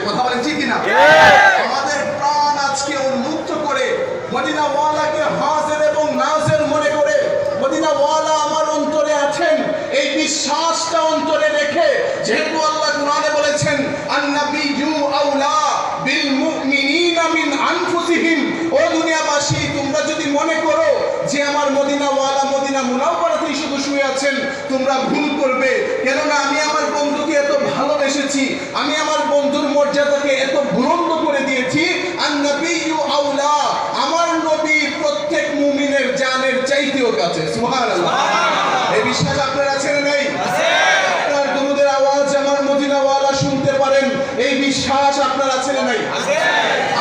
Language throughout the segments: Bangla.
কথা বলেন ঠিক কিনা? আমাদের প্রাণ আজকে উন্মুক্ত করে মদিনাওয়ালাকে হাজির এবং নাজির মনে করে মদিনাওয়ালা আমার অন্তরে আছেন এই বিশ্বাসটা অন্তরে রেখে, যেহেতু আল্লাহ কুরআনে বলেছেন আন-নাবিয়্যু আওলা বিল মুমিনিনা মিন আনফুসিহিম, ও দুনিয়াবাসী তোমরা যদি মনে করো যে আমার মদিনাওয়ালা মদিনা মুনাওয়ারাতেই শুধু শুয়ে আছেন, তোমরা ভুল করবে। কেননা আমি আমার বন্ধুকে এত ভালোবেসেছি, আমি আমার বন্ধুর মর্যাদাকে এত বুলন্দ করে দিয়েছি। আন-নাবিয়্যু আওলা, আমার নবী প্রত্যেক মুমিনের জানের চাইতেও কাছে। সুবহানাল্লাহ। এই বিশ্বাস আপনার আছে না নাই? আপনার দুরুদের আওয়াজ আমার মদিনাওয়ালা শুনতে পারেন, এই বিশ্বাস আপনার আছে না নাই?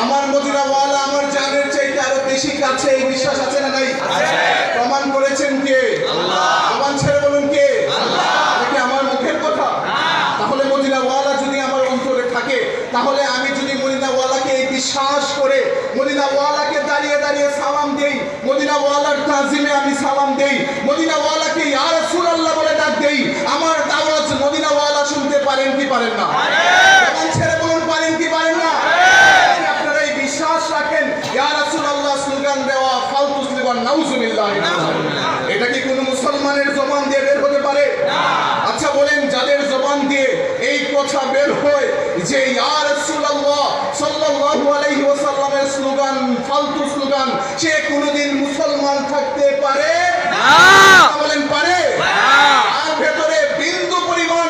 আমার মদিনাওয়ালা আমার জানের চাইতে আরো বেশি কাছে, এই বিশ্বাস আছে না নাই? প্রমাণ করেছেন কে? আল্লাহ। প্রমাণ ছেড়ে বলুন কে? আল্লাহ। এটা কি আমার মুখের কথা? তাহলে মদিনাওয়ালা যদি আমার অন্তরে থাকে, তাহলে আমি যদি মদিনাওয়ালাকে এই বিশ্বাস করে মদিনাওয়ালাকে দাঁড়িয়ে দাঁড়িয়ে সালাম দেই, মদিনাওয়ালার তাজিমে আমি সালাম দেই, মদিনাওয়ালাকে ইয়া রাসূলুল্লাহ বলে ডাক দেই, আমার আওয়াজ মদিনাওয়ালা শুনতে পারেন কি পারেন না? প্রমাণ ছেড়ে বলুন পারেন কি পারেন না? আপনারা এই বিশ্বাস রাখেন ইয়া রাসূলুল্লাহ স্লোগান দেওয়া ফালতু স্লোগান, নাউজুবিল্লাহ। এটা কি কোনো মুসলমানের জবান দিয়ে বের হতে পারে? আচ্ছা বলেন, যাদের জবান দিয়ে এই কথা বের হয় যে ইয়া রাসূলুল্লাহ সাল্লাল্লাহু আলাইহি ওয়াসাল্লামের স্লোগান ফালতু স্লোগান, সে কোনোদিন মুসলমান থাকতে পারে না? বলেন পারে? আর ভেতরে বিন্দু পরিমাণ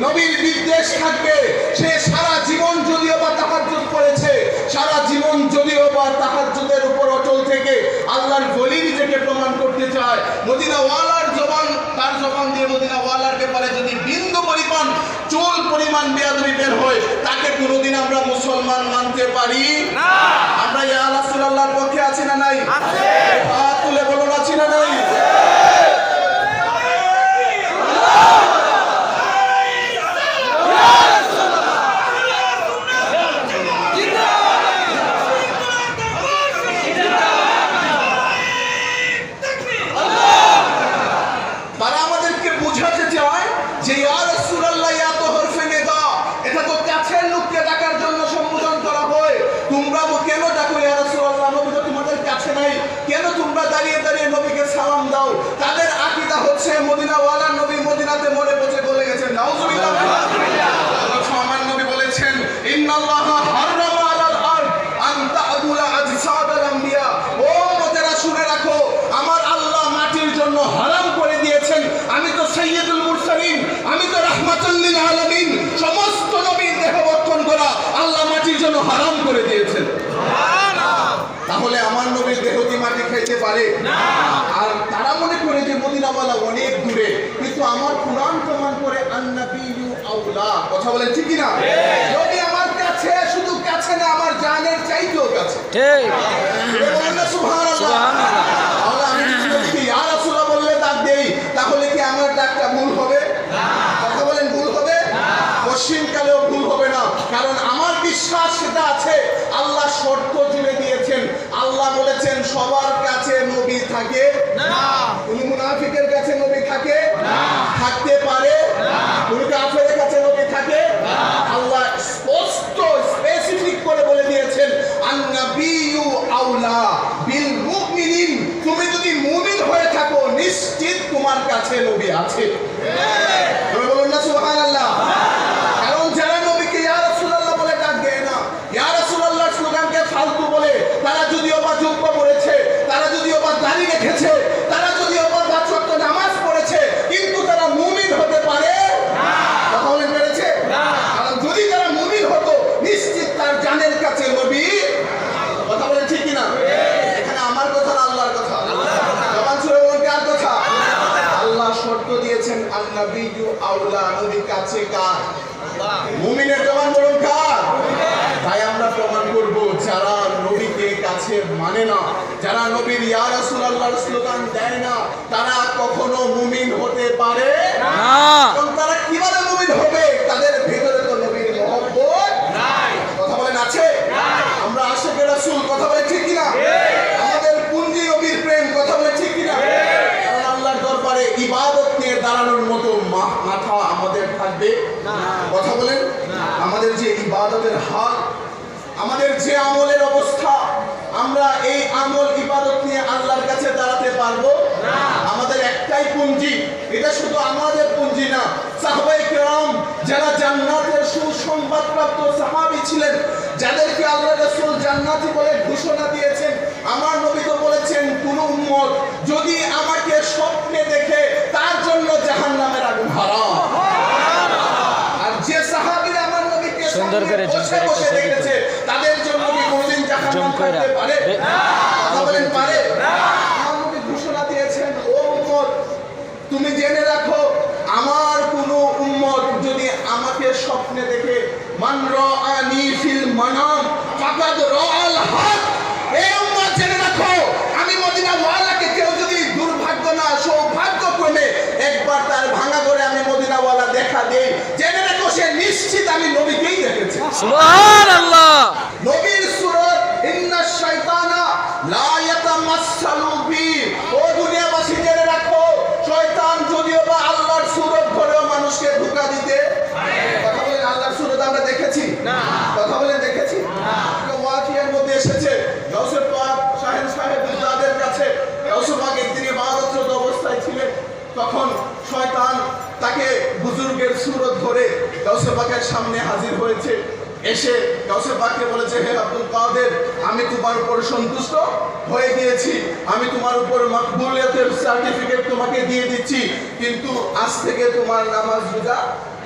নবীর বিদ্বেষ থাকবে, সে সারা জীবন যদিও বা তাহাজ্জুদ করেছে, সারা জীবন যদিও বা তাহাজ্জুদের উপর অটল থেকে আল্লাহর ওলি নিজেকে প্রমাণ করতে চায়, মদিনাওয়ালার জবান, তার জবান দিয়ে মদিনাওয়ালার ব্যাপারে যদি বিন্দু পরিমাণ চুল পরিমাণ বেয়াদবি বের হয়, তাকে কোনোদিন আমরা মুসলমান মানতে পারি না। আমরা ইয়া রাসূলুল্লাহর পক্ষে আছি না নাই? আছে। হাত তুলে বলুন আছি না নাই? তারা আমাদেরকে বোঝাতে চায় যে ইয়া রাসূলুল্লাহ ইয়া তো হরফে নিদা, এটা তো কাছের লোককে ডাকার জন্য সম্বোধন করা হয়। তোমরা কেন ডাকো ইয়া রাসূলুল্লাহ? নবী তো তোমাদের কাছে নাই, কেন তোমরা দাঁড়িয়ে দাঁড়িয়ে নবীকে সালাম দাও? তাদের আকীদা হচ্ছে মদিনাওয়ালা নবী মদিনাতে মরে পচে গলে গেছেন। নাউজুবিল্লাহ। আমার নবী বলেছেন ইন্নাল্লাহা হারামা আলাল আরদ আন তা'কুলা আজসাদাল আম্বিয়া, ও মোতেরা শুনে রাখো, আমার আল্লাহ মাটির জন্য হারাম করে দিয়েছেন, আমি তো সাইয়্যিদুল মুরসালিন, আমি তো রাহমাতুল লিল আলামিন, সমস্ত নবীর দেহ বক্ষণ করা আল্লাহ মাটির জন্য হারাম করে দিয়েছেন। তাহলে আমার নবীর দেহ কি মাটি খাইতে পারে না? আর তারা মনে করে যে মদিনাওয়ালা অনেক দূরে, কিন্তু আমার কুরআন প্রমাণ করে আন-নাবিয়্যু আওলা। কথা বলেন ঠিক কি না? নবী আমার কাছে, শুধু কাছে না, আমার জানের চাইতেও কাছে। ঠিক বলেন না সুবহানাল্লাহ? সুবহানাল্লাহ। তাহলে আমি যদি নবীকে ইয়া রাসূলুল্লাহ বললে ডাক দেই, তাহলে কি আমার ডাকটা ভুল হবে না? কথা বলেন ভুল হবে না? পশ্চিমকালেও ভুল হবে না, কারণ আমার বিশ্বাস সেটা আছে। আল্লাহ শর্ত জুড়ে দিয়েছেন, আল্লাহ বলেছেন সবার কাছে নবী থাকে না। কোন মুনাফিকের কাছে নবী থাকে না, থাকতে পারে না। কোন কাফেরের কাছে নবী থাকে না। আল্লাহ স্পষ্ট স্পেসিফিক করে বলে দিয়েছেন আন-নাবিয়্যু আওলা বিল মুমিনিন, তুমি যদি মুমিন হয়ে থাকো নিশ্চিত তোমার কাছে নবী আছে। তুমি বলুন না সুবহানাল্লাহ? কারণ যারা নবীকে ইয়া রাসূলুল্লাহ বলে ডাক দেয় না, ইয়া রাসূলুল্লাহ স্লোগানকে ফালতু বলে, তারা যদিও বা জুব্বা পরেছে, তারা যদিও বা দাড়ি রেখেছে, তারা যদিও বা ৫ ওয়াক্ত নামাজ পড়েছে, কিন্তু তারা মুমিন হতে পারে না। কথা বলেন পেরেছে না? কারণ যদি তারা মুমিন হতো নিশ্চিত তার জানের কাছে নবী। কথা বলেন ঠিক কি না? এখানে আমার কথা না আল্লাহর কথা? জবান ছুড়ে বলুন কার কথা? আল্লাহ শর্ত দিয়েছেন আন-নাবিয়্যু আওলা, নবী কাছে কার? মুমিনের। জবান বলুন কার? তাই আমরা প্রমাণ করব যারা নবীকে কাছে মানে না, যারা নবীর ইয়া রাসূলুল্লাহর স্লোগান দেয় না, তারা কখনো মুমিন হতে পারে না। কারণ তারা কিভাবে মুমিন হবে? তাদের ভিতরে তো নবীর মহব্বত নাই। কথা বলেন আছে? আমরা আশিকে রাসূল। কথা বলেন ঠিক কি না? আমাদের পুঞ্জি নবীর প্রেম। কথা বলেন ঠিক কি না? কারণ আল্লাহর দরবারে ইবাদত নিয়ে দাঁড়ানোর মতো মাথা আমাদের থাকবে না। কথা বলেন, আমাদের যে ইবাদত ইবাদতের হাল, আমাদের যে আমলের অবস্থা, আমরা এই আমল ইবাদত নিয়ে আল্লাহর কাছে দাঁড়াতে পারবো না। আমাদের একটাই পুঁজি, এটা শুধু আমাদের পুঁজি না, সাহাবায়ে কেরাম যারা জান্নাতের সুসংবাদপ্রাপ্ত সাহাবী ছিলেন, যাদেরকে আল্লাহ রাসূল জান্নাতি বলে ঘোষণা দিয়েছেন, আমার নবী তো বলেছেন কোন উম্মত যদি আমাকে স্বপ্নে দেখে তার জন্য জাহান্নামের আগুন হারাম। আর যে সাহাবীরা আমার নবীকে সুন্দর করে বসে বসে দেখেছে, তাদের জন্য কি কোনদিন জাহান্নাম থাকতে পারে? কথা বলেন পারে? আমার নবী ঘোষণা দিয়েছেন, ও উম্মত তুমি জেনে রাখো, আমার কোন উম্মত যদি আমাকে স্বপ্নে দেখে, মান রাআনি ফিল মানাম ফাকাদ রাআল হক, এই উম্মত জেনে রাখো, আমি মদিনা ওয়ালাকে কেউ যদি দুর্ভাগ্য না সৌভাগ্যক্রমে একবার তার ভাঙা করে আমি মদিনা ওয়ালা দেখা দেই, জেনে রাখো সে নিশ্চিত আমি নবীকেই দেখেছে। সুবহানাল্লাহ। নবীর সূরত ইন্নাশ শাইতানা লা ইয়াতামাসসালু বি, ও দুনিয়াবাসী জেনে রাখো, শয়তান যদিও বা আল্লাহর সূরত ধরেও মানুষকে ধোঁকা দিতে পারে। কথা বলেন আল্লাহর সূরত আমরা দেখেছি না? কথা বলেন দেখেছি না? ওয়াকিয়ার মধ্যে এসেছে গাউসে পাক শাহেন সাহেব তাদের কাছে গাউসে পাক একদিন ইবাদতরত অবস্থায় ছিলেন, তখন শয়তান তাকে বুজুর্গের সূরত ধরে গাউসে পাকের সামনে হাজির হয়েছে। এসে গাউসে পাককে বলেছে, হে আব্দুল কাদের, আমি তোমার উপর সন্তুষ্ট হয়ে গিয়েছি, আমি তোমার উপর মাকবুলিয়তের সার্টিফিকেট তোমাকে দিয়ে দিচ্ছি, কিন্তু আজ থেকে তোমার নামাজ রোজা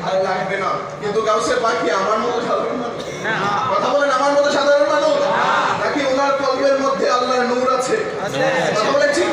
আর লাগবে না। কিন্তু গাউসে পাক কি আমার মতো সাধারণ মানুষ? কথা বলেন, আমার মতো সাধারণ মানুষ নাকি ওনার কলবের মধ্যে আল্লাহর নূর আছে? কথা বলেন ঠিক